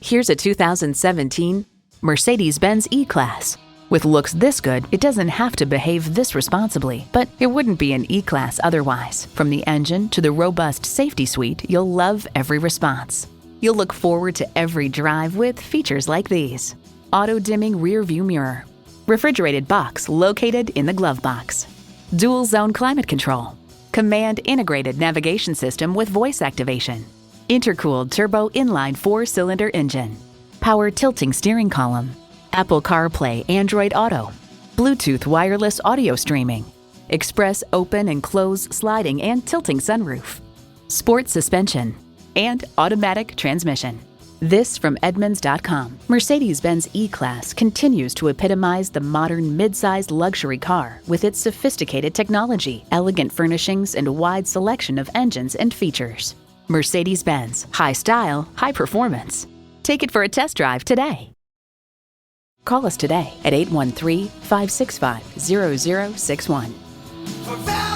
Here's a 2017 Mercedes-Benz E-Class. With looks this good, it doesn't have to behave this responsibly, but it wouldn't be an E-Class otherwise. From the engine to the robust safety suite, you'll love every response. You'll look forward to every drive with features like these: auto-dimming rear-view mirror, refrigerated box located in the glove box, dual-zone climate control, command integrated navigation system with voice activation, intercooled turbo inline 4-cylinder engine, power tilting steering column, Apple CarPlay Android Auto, Bluetooth wireless audio streaming, express open and close sliding and tilting sunroof, sport suspension, and automatic transmission. This from Edmunds.com. Mercedes-Benz E-Class continues to epitomize the modern mid-sized luxury car with its sophisticated technology, elegant furnishings, and wide selection of engines and features. Mercedes-Benz. High style, high performance. Take it for a test drive today. Call us today at 813-565-0061.